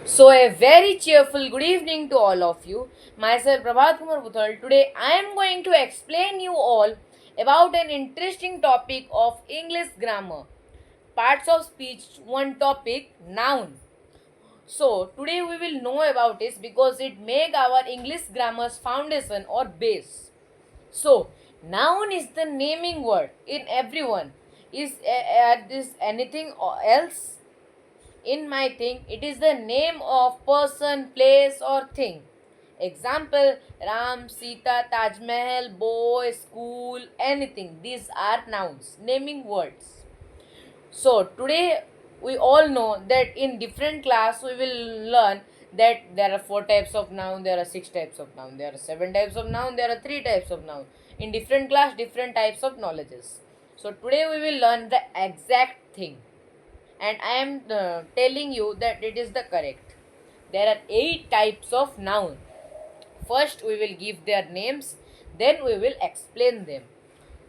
So, a very cheerful good evening to all of you. Myself, Prabhat Kumar Buthal. Today, I am going to explain you all about an interesting topic of English grammar. Parts of speech, one topic, noun. So, today we will know about this because it make our English grammar's foundation or base. So, noun is the naming word in everyone. Is this anything else? In my thing, it is the name of person, place, or thing. Example: Ram, Sita, Taj Mahal, boy, school, anything. These are nouns, naming words. So today we all know that in different class we will learn that there are 4 types of noun, there are 6 types of noun, there are 7 types of noun, there are 3 types of noun. In different class, different types of knowledges. So today we will learn the exact thing, and I am telling you that it is the correct. There are 8 types of noun. First we will give their names, then we will explain them.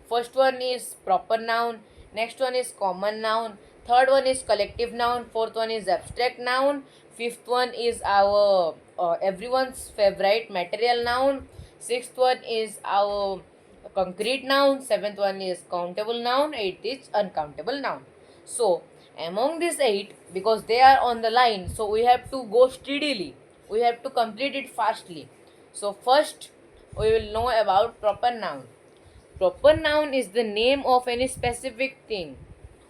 First one is proper noun, next one is common noun, third one is collective noun, fourth one is abstract noun, fifth one is our everyone's favorite material noun, sixth one is our concrete noun, seventh one is countable noun, eighth is uncountable noun. So among these 8, because they are on the line, so we have to go steadily, we have to complete it fastly. So first we will know about proper noun. Proper noun is the name of any specific thing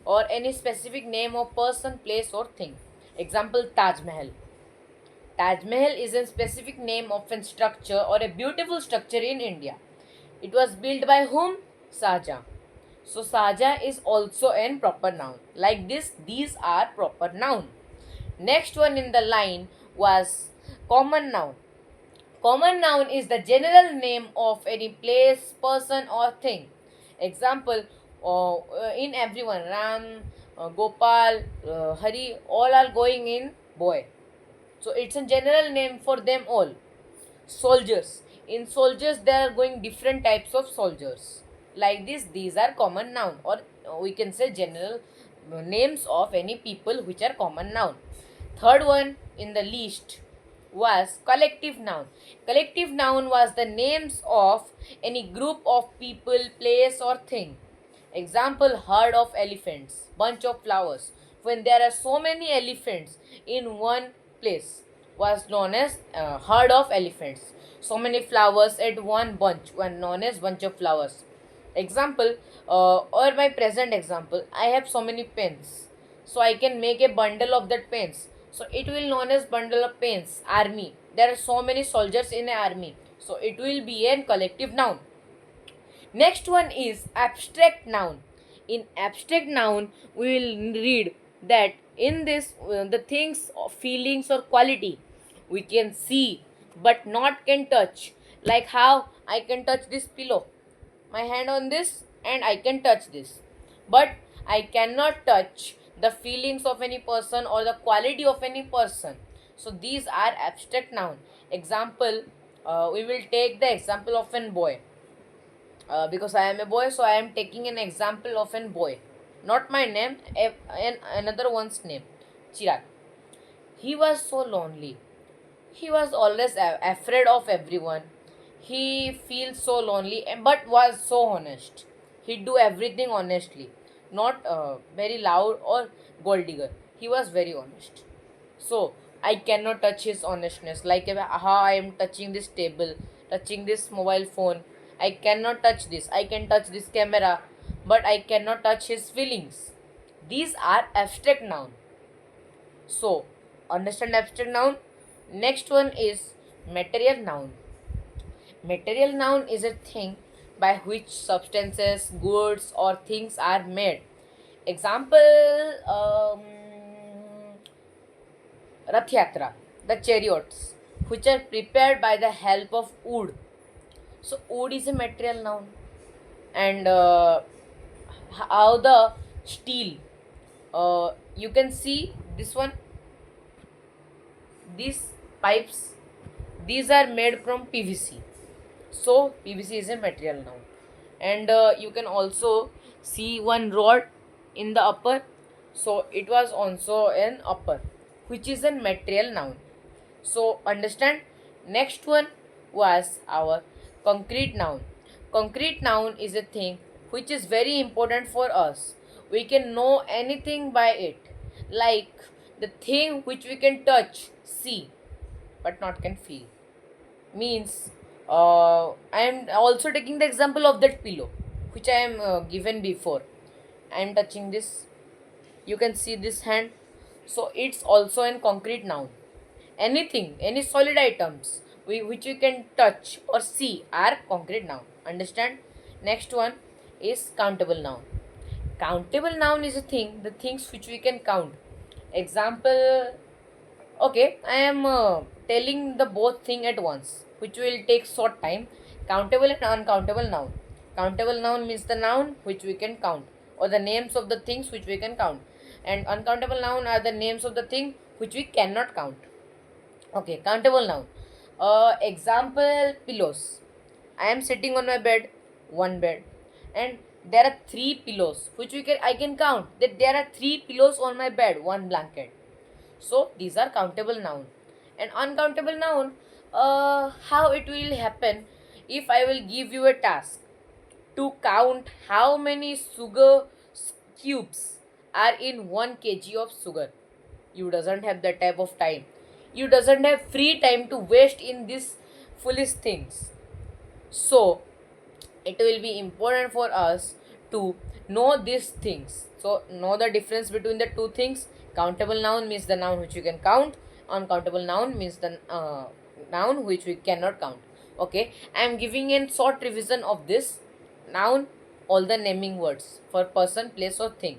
or any specific name of person, place, or thing. Example: Taj Mahal. Taj Mahal is a specific name of a structure or a beautiful structure in India. It was built by whom? Shahjahan. So Shahjahan is also a proper noun. Like this, these are proper noun. Next one in the line was common noun. Common noun is the general name of any place, person, or thing. Example: in everyone, Ram, Gopal, Hari, all are going in boy. So it's a general name for them all. Soldiers. In soldiers, there are going different types of soldiers. Like this, these are common noun, or we can say general names of any people which are common noun. Third one in the list was collective noun. Collective noun was the names of any group of people, place, or thing. Example: herd of elephants, bunch of flowers. When there are so many elephants in one place, was known as herd of elephants. So many flowers at one bunch, one known as bunch of flowers. Example, or my present example, I have so many pens, so I can make a bundle of that pens, so it will known as bundle of pens. Army, there are so many soldiers in an army, so it will be a collective noun. Next one is abstract noun. In abstract noun, we will read that in this the things, feelings, or quality we can see but not can touch. Like how I can touch this pillow, my hand on this, and I can touch this, but I cannot touch the feelings of any person or the quality of any person. So these are abstract noun. Example: we will take the example of an boy. Because I am a boy, so I am taking an example of an boy, not my name, another one's name. Chirag. He was so lonely. He was always afraid of everyone. He feels so lonely, but was so honest. He do everything honestly, not very loud or gold digger. He was very honest. So I cannot touch his honestness. Like how I am touching this table, touching this mobile phone. I cannot touch this. I can touch this camera, but I cannot touch his feelings. These are abstract noun. So understand abstract noun. Next one is material noun. Material noun is a thing by which substances, goods, or things are made. Example: Rath Yatra, the chariots, which are prepared by the help of wood. So wood is a material noun, and how the steel. You can see this one. These pipes, these are made from PVC. So PVC is a material noun, and you can also see one rod in the upper. So it was also an upper. which is a material noun. So understand. Next one was our concrete noun. Concrete noun is a thing which is very important for us. We can know anything by it, like the thing which we can touch, see, but not can feel. Means I am also taking the example of that pillow which I am given before. I am touching this. You can see this hand. So it's also an concrete noun. Anything, any solid items which we can touch or see are concrete noun. Understand? Next one is countable noun. Countable noun is a thing, the things which we can count. Example, okay, I am telling the both thing at once, which will take short time. Countable and uncountable noun. Countable noun means the noun which we can count, or the names of the things which we can count. And uncountable noun are the names of the thing which we cannot count. Okay, countable noun. Example, pillows. I am sitting on my bed, one bed, and there are three pillows which I can count that there are three pillows on my bed, one blanket. So these are countable noun. And uncountable noun, how it will happen if I will give you a task to count how many sugar cubes are in 1 kg of sugar. You doesn't have that type of time. You doesn't have free time to waste in these foolish things. So it will be important for us to know these things. So know the difference between the two things. Countable noun means the noun which you can count. Uncountable noun means the noun which we cannot count. Okay, I am giving a short revision of this. Noun, all the naming words for person, place or thing.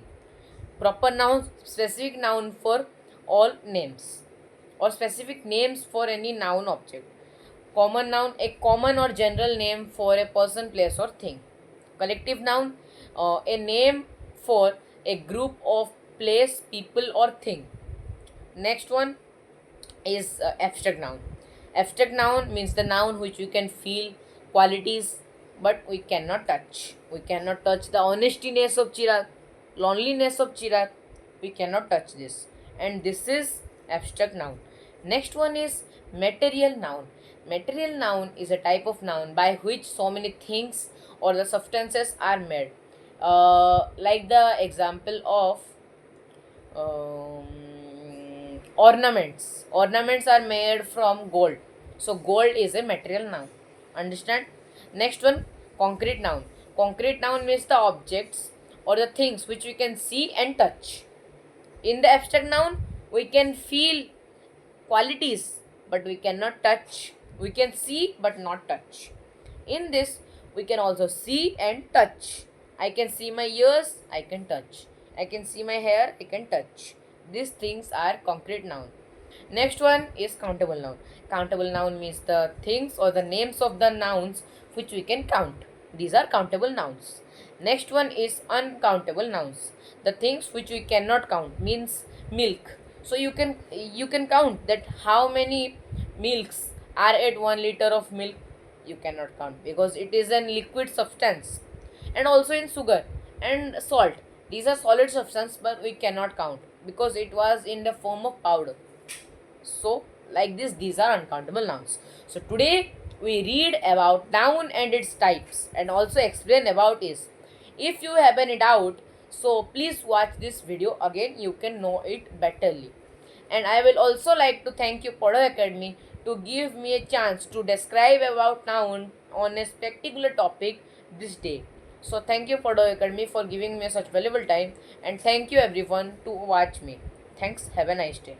Proper noun, specific noun for all names, or specific names for any noun object. Common noun, a common or general name for a person, place or thing. Collective noun, a name for a group of place, people or thing. Next one is abstract noun. Abstract noun means the noun which we can feel, qualities, but we cannot touch. We cannot touch the honestiness of Chirag, loneliness of Chirag. We cannot touch this. And this is abstract noun. Next one is material noun. Material noun is a type of noun by which so many things or the substances are made. Like the example of ornaments. Ornaments are made from gold. So gold is a material noun. Understand? Next one, concrete noun. Concrete noun means the objects or the things which we can see and touch. In the abstract noun, we can feel qualities, but we cannot touch. We can see but not touch. In this, we can also see and touch. I can see my ears, I can touch. I can see my hair, I can touch. These things are concrete noun. Next one is countable noun. Countable noun means the things or the names of the nouns which we can count. These are countable nouns. Next one is uncountable nouns. The things which we cannot count means milk. So you can count that how many milks are at 1 liter of milk. You cannot count because it is a liquid substance. And also in sugar and salt. These are solid substance, but we cannot count because it was in the form of powder. So like this, these are uncountable nouns. So today we read about noun and its types and also explain about it. If you have any doubt, so please watch this video again, you can know it betterly. And I will also like to thank you PaddhO Academy to give me a chance to describe about noun on a particular topic this day. So thank you PaddhO Academy for giving me such valuable time, and thank you everyone to watch me. Thanks, have a nice day.